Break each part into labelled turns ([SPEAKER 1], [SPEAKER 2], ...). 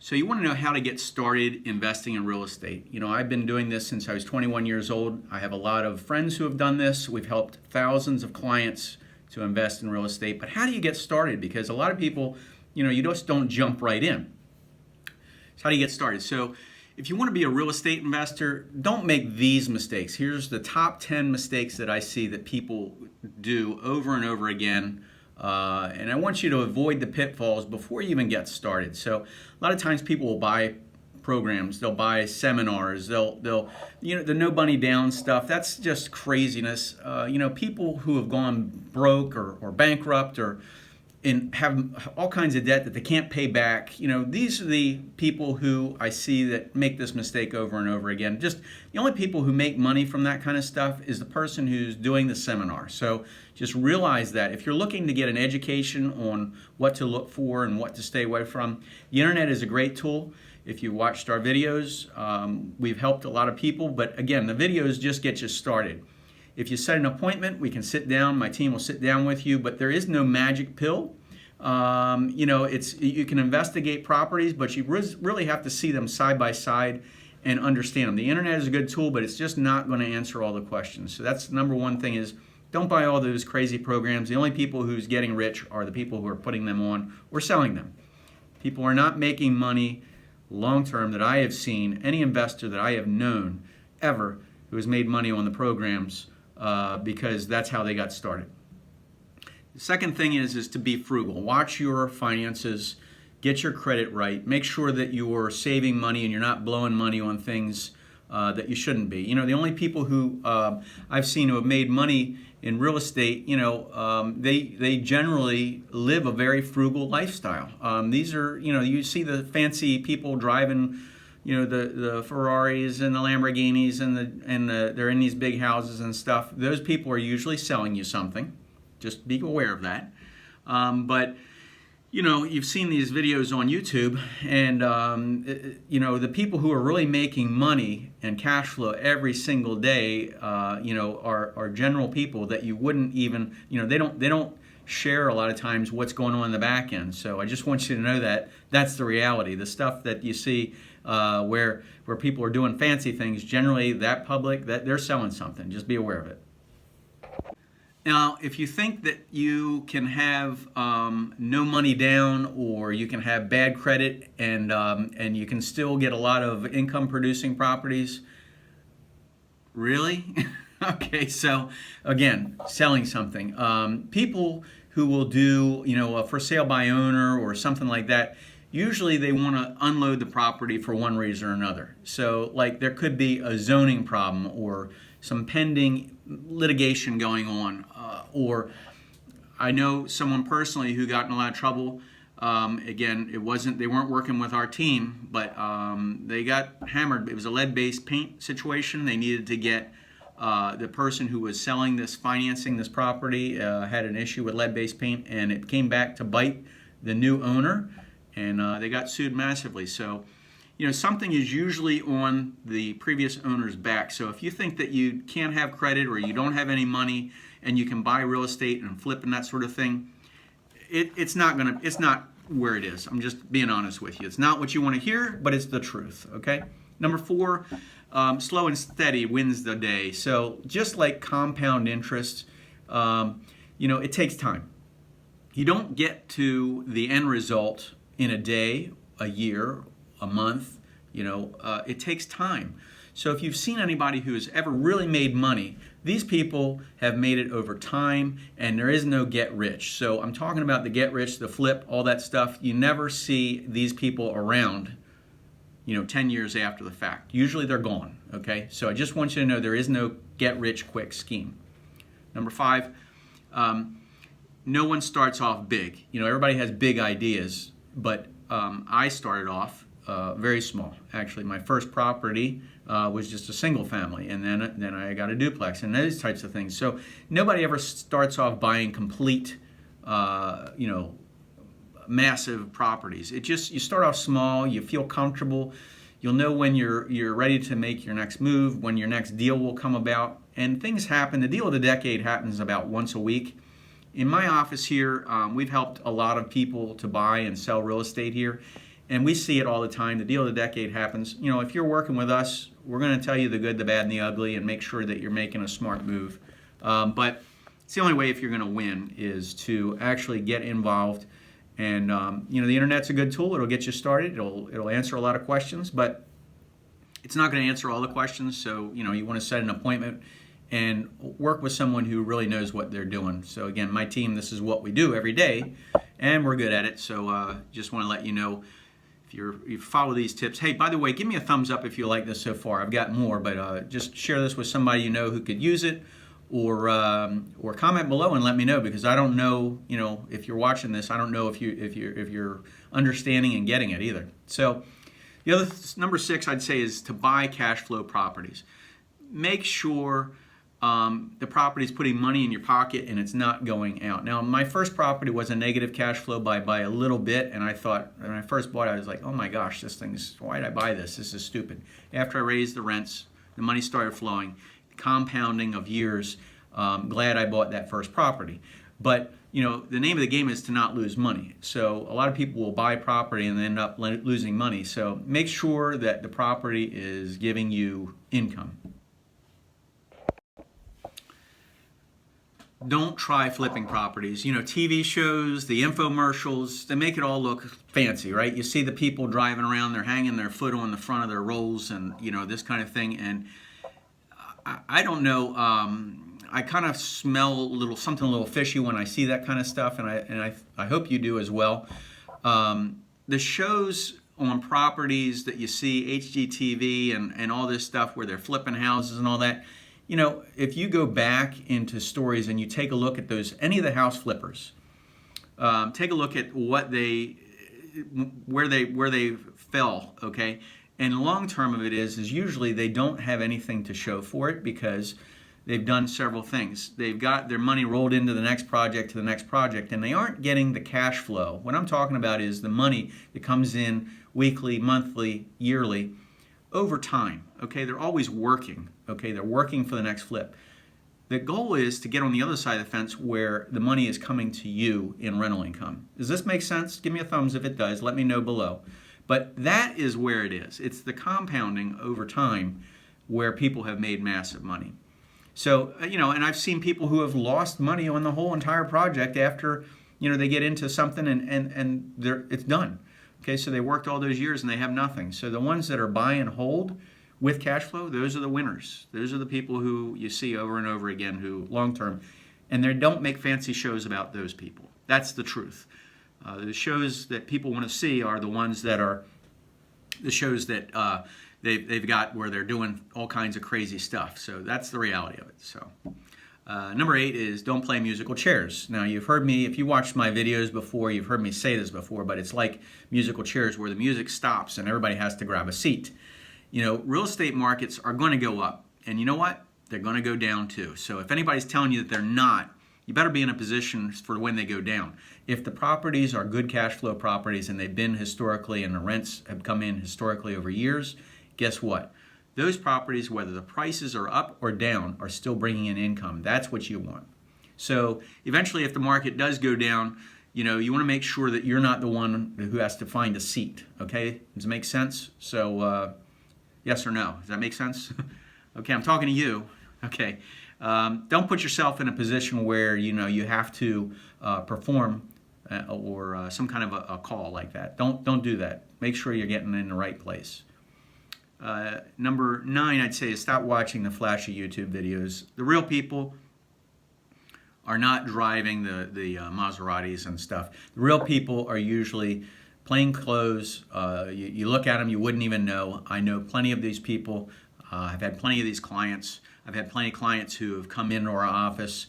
[SPEAKER 1] So you want to know how to get started investing in real estate. You know, I've been doing this since I was 21 years old. I have a lot of friends who have done this. We've helped thousands of clients to invest in real estate. But how do you get started? Because a lot of people, you just don't jump right in. So how do you get started? So if you want to be a real estate investor, don't make these mistakes. Here's the top 10 mistakes that I see that people do over and over again. And I want you to avoid the pitfalls before you even get started. So a lot of times people will buy programs, they'll buy seminars, they'll the no money down stuff. That's just craziness. People who have gone broke or bankrupt and have all kinds of debt that they can't pay back. These are the people who I see that make this mistake over and over again. Just the only people who make money from that kind of stuff is the person who's doing the seminar. So just realize that if you're looking to get an education on what to look for and what to stay away from, the internet is a great tool. If you watched our videos, we've helped a lot of people. But again, the videos just get you started. If you set an appointment, we can sit down. My team will sit down with you, but there is no magic pill. You can investigate properties, but you really have to see them side by side and understand them. The internet is a good tool, but it's just not going to answer all the questions. So that's the number one thing is don't buy all those crazy programs. The only people who's getting rich are the people who are putting them on or selling them. People are not making money long term that I have seen. Any investor that I have known ever who has made money on the programs because that's how they got started. The second thing is to be frugal. Watch your finances, get your credit right, make sure that you're saving money and you're not blowing money on things that you shouldn't be. The only people who I've seen who have made money in real estate, they generally live a very frugal lifestyle. These are, you see the fancy people driving, the Ferraris and the Lamborghinis and they're in these big houses and stuff. Those people are usually selling you something. Just be aware of that. But you've seen these videos on YouTube, and the people who are really making money and cash flow every single day, are general people that you wouldn't even, they don't share a lot of times what's going on in the back end. So I just want you to know that that's the reality. The stuff that you see where people are doing fancy things, generally that public, that they're selling something. Just be aware of it. Now, if you think that you can have no money down, or you can have bad credit and you can still get a lot of income-producing properties, really? Okay, so again, selling something. People who will do, a for sale by owner or something like that, usually they want to unload the property for one reason or another. So, like, there could be a zoning problem or some pending litigation going on, or I know someone personally who got in a lot of trouble. Again, they weren't working with our team, but they got hammered. It was a lead-based paint situation. They needed to get the person who was financing this property had an issue with lead-based paint, and it came back to bite the new owner, and they got sued massively. So something is usually on the previous owner's back. So if you think that you can't have credit or you don't have any money and you can buy real estate and flip and that sort of thing, it's not where it is. I'm just being honest with you. It's not what you want to hear, but it's the truth, okay? Number 4, slow and steady wins the day. So just like compound interest, it takes time. You don't get to the end result in a day, a year, a month. It takes time. So if you've seen anybody who has ever really made money, these people have made it over time, and there is no get rich. So I'm talking about the get rich, the flip, all that stuff. You never see these people around, 10 years after the fact. Usually they're gone, okay? So I just want you to know there is no get rich quick scheme. Number 5, no one starts off big. Everybody has big ideas, but I started off very small. Actually, my first property was just a single family, and then I got a duplex and those types of things. So nobody ever starts off buying complete, massive properties. You start off small. You feel comfortable. You'll know when you're ready to make your next move, when your next deal will come about, and things happen. The deal of the decade happens about once a week. In my office here, we've helped a lot of people to buy and sell real estate here. And we see it all the time. The deal of the decade happens. You know, if you're working with us, we're going to tell you the good, the bad, and the ugly, and make sure that you're making a smart move. But it's the only way if you're going to win is to actually get involved. And you know, the internet's a good tool. It'll get you started. It'll answer a lot of questions, but it's not going to answer all the questions. So you know, you want to set an appointment and work with someone who really knows what they're doing. So again, my team, this is what we do every day, and we're good at it. So just want to let you know, if you follow these tips. Hey, by the way, give me a thumbs up if you like this so far. I've got more, but just share this with somebody you know who could use it, or comment below and let me know, because I don't know, you know, if you're watching this, I don't know if you're understanding and getting it either. So the other number 6 I'd say is to buy cash flow properties. Make sure the property is putting money in your pocket and it's not going out. Now, my first property was a negative cash flow by a little bit, and I thought, when I first bought it, I was like, oh my gosh, why did I buy this? This is stupid. After I raised the rents, the money started flowing, compounding of years. Glad I bought that first property. But you know, the name of the game is to not lose money. So a lot of people will buy property and end up losing money. So make sure that the property is giving you income. Don't try flipping properties. You know, TV shows, the infomercials, they make it all look fancy, right? You see the people driving around, they're hanging their foot on the front of their rolls and, you know, this kind of thing. And I don't know, I kind of smell something a little fishy when I see that kind of stuff, and I hope you do as well. The shows on properties that you see, HGTV and all this stuff where they're flipping houses and all that, you know, if you go back into stories and you take a look at any of the house flippers, take a look at where they fell, okay? And long term of it is usually they don't have anything to show for it, because they've done several things. They've got their money rolled into the next project to the next project, and they aren't getting the cash flow. What I'm talking about is the money that comes in weekly, monthly, yearly, over time. Okay, they're always working. Okay, they're working for the next flip. The goal is to get on the other side of the fence where the money is coming to you in rental income. Does this make sense? Give me a thumbs if it does. Let me know below. But that is where it is. It's the compounding over time where people have made massive money. So, you know, and I've seen people who have lost money on the whole entire project after, you know, they get into something and it's done. Okay, so they worked all those years and they have nothing. So the ones that are buy and hold with cash flow, those are the winners. Those are the people who you see over and over again who long term, and they don't make fancy shows about those people. That's the truth. The shows that people want to see are the ones that are the shows that they've got where they're doing all kinds of crazy stuff. So that's the reality of it. So number 8 is don't play musical chairs. Now, you've heard me, if you watched my videos before, you've heard me say this before, but it's like musical chairs where the music stops and everybody has to grab a seat. You know, real estate markets are going to go up, and you know what? They're going to go down too. So if anybody's telling you that they're not, you better be in a position for when they go down. If the properties are good cash flow properties and they've been historically and the rents have come in historically over years, guess what? Those properties, whether the prices are up or down, are still bringing in income. That's what you want. So eventually, if the market does go down, you know, you want to make sure that you're not the one who has to find a seat. Okay? Does it make sense? So yes or no? Does that make sense? Okay, I'm talking to you. Okay. Don't put yourself in a position where, you know, you have to perform or some kind of a call like that. Don't do that. Make sure you're getting in the right place. Number 9, I'd say, is stop watching the flashy YouTube videos. The real people are not driving the Maseratis and stuff. The real people are usually plain clothes. You look at them, you wouldn't even know. I know plenty of these people. I've had plenty of these clients. I've had plenty of clients who have come into our office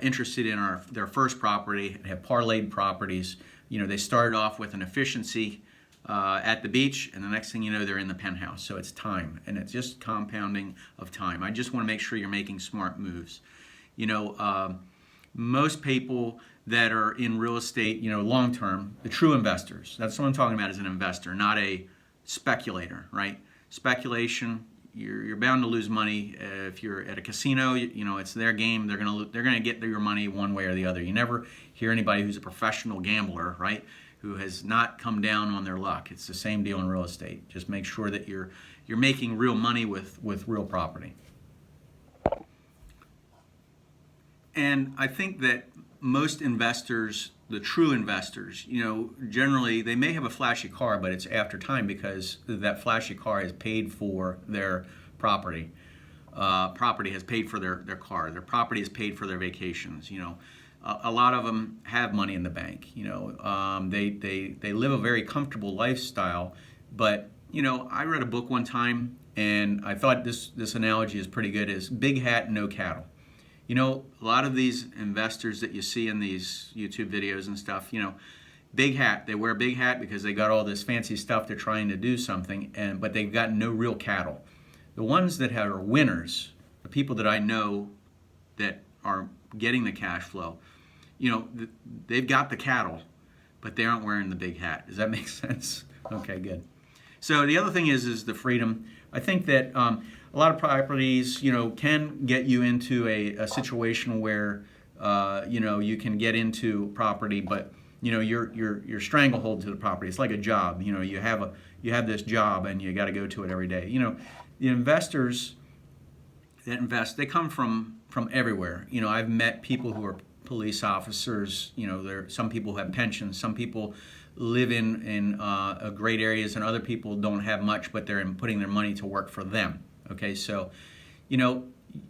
[SPEAKER 1] interested in their first property and have parlayed properties. You know, they started off with an efficiency at the beach, and the next thing you know, they're in the penthouse. So it's time, and it's just compounding of time. I just want to make sure you're making smart moves. You know, most people that are in real estate, you know, long term, the true investors, that's what I'm talking about, as an investor, not a speculator, right? Speculation, you're bound to lose money. If you're at a casino, you know, it's their game. They're gonna get your money one way or the other. You never hear anybody who's a professional gambler, right, who has not come down on their luck. It's the same deal in real estate. Just make sure that you're making real money with real property. And I think that most investors, the true investors, generally they may have a flashy car, but it's after time because that flashy car has paid for their property. Property has paid for their car. Their property has paid for their vacations. A lot of them have money in the bank. They live a very comfortable lifestyle. But I read a book one time, and I thought this analogy is pretty good. Is big hat, no cattle. A lot of these investors that you see in these YouTube videos and stuff, big hat. They wear a big hat because they got all this fancy stuff. They're trying to do something, but they've got no real cattle. The ones that are winners, the people that I know that are getting the cash flow, they've got the cattle, but they aren't wearing the big hat. Does that make sense? Okay, good. So the other thing is the freedom. I think that a lot of properties, can get you into a situation where, you can get into property, but you're stranglehold to the property. It's like a job. You have this job and you got to go to it every day. The investors that invest, they come from everywhere. I've met people who are police officers. There some people who have pensions. Some people live in great areas, and other people don't have much, but they're putting their money to work for them. Okay, so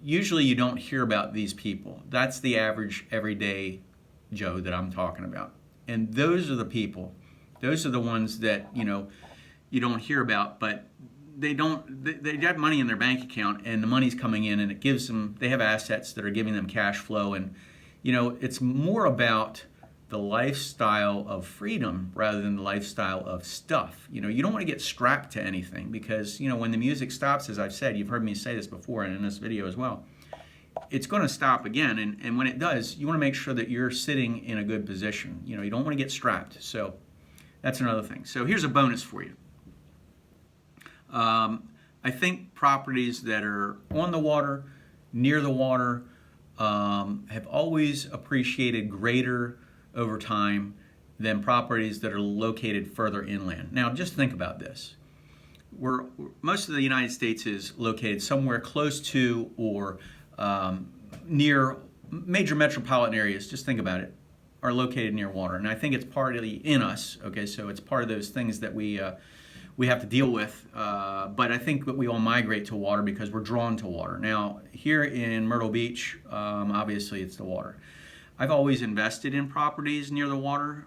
[SPEAKER 1] usually you don't hear about these people. That's the average everyday Joe that I'm talking about, and those are the people. Those are the ones that you don't hear about, but they got money in their bank account, and the money's coming in, and it gives them. They have assets that are giving them cash flow, and it's more about the lifestyle of freedom rather than the lifestyle of stuff. You don't want to get strapped to anything because when the music stops, as I've said, you've heard me say this before and in this video as well, it's going to stop again, and when it does, you want to make sure that you're sitting in a good position. You don't want to get strapped. So that's another thing. So here's a bonus for you. I think properties that are on the water, near the water, have always appreciated greater over time than properties that are located further inland. Now, just think about this. Most of the United States is located somewhere close to or near major metropolitan areas. Just think about it, are located near water. And I think it's partly in us, okay? So it's part of those things that we have to deal with, but I think that we all migrate to water because we're drawn to water. Now, here in Myrtle Beach, obviously it's the water. I've always invested in properties near the water.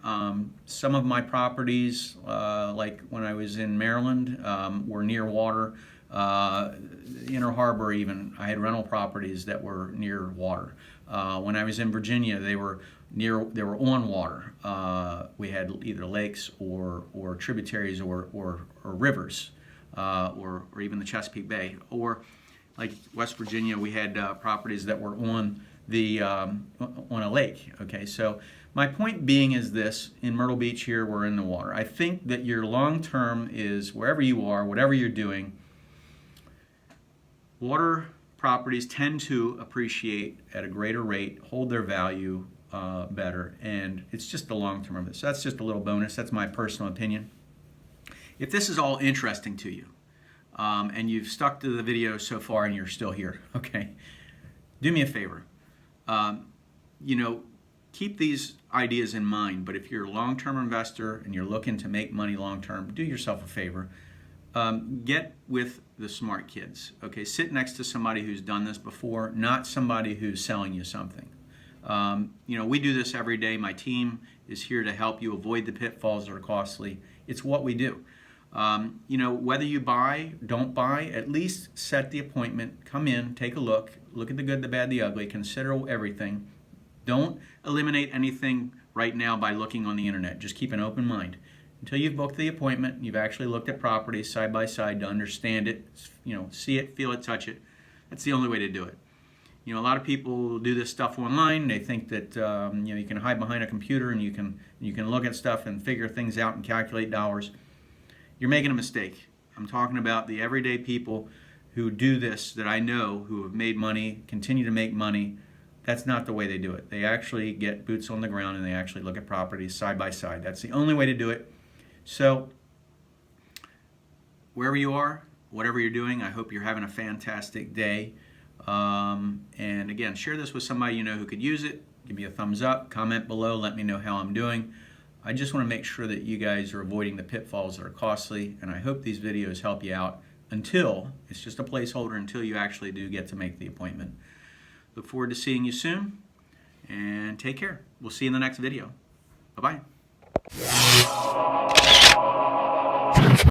[SPEAKER 1] Some of my properties, like when I was in Maryland, were near water. Inner Harbor even, I had rental properties that were near water. When I was in Virginia, they were on water. We had either lakes or tributaries or rivers, or even the Chesapeake Bay. Or like West Virginia, we had properties that were on a lake. Okay, so my point being is this: in Myrtle Beach here, we're in the water. I think that your long term is wherever you are, whatever you're doing. Water properties tend to appreciate at a greater rate, hold their value better, and it's just the long term of this. So that's just a little bonus. That's my personal opinion. If this is all interesting to you, and you've stuck to the video so far and you're still here, okay, do me a favor. Keep these ideas in mind, but if you're a long-term investor and you're looking to make money long-term, do yourself a favor. Get with the smart kids, okay? Sit next to somebody who's done this before, not somebody who's selling you something. We do this every day. My team is here to help you avoid the pitfalls that are costly. It's what we do. Whether you buy, don't buy, at least set the appointment, come in, take a look at the good, the bad, the ugly, consider everything. Don't eliminate anything right now by looking on the internet. Just keep an open mind. Until you've booked the appointment, you've actually looked at properties side by side to understand it, see it, feel it, touch it. That's the only way to do it. A lot of people do this stuff online. They think that you can hide behind a computer and you can look at stuff and figure things out and calculate dollars. You're making a mistake. I'm talking about the everyday people who do this that I know, who have made money, continue to make money, That's not the way they do it. They actually get boots on the ground and they actually look at properties side by side. That's the only way to do it. So wherever you are, whatever you're doing, I hope you're having a fantastic day. And again, share this with somebody you know who could use it. Give me a thumbs up, comment below, let me know how I'm doing. I just want to make sure that you guys are avoiding the pitfalls that are costly, and I hope these videos help you out until, it's just a placeholder until you actually do get to make the appointment. Look forward to seeing you soon, and take care. We'll see you in the next video. Bye-bye.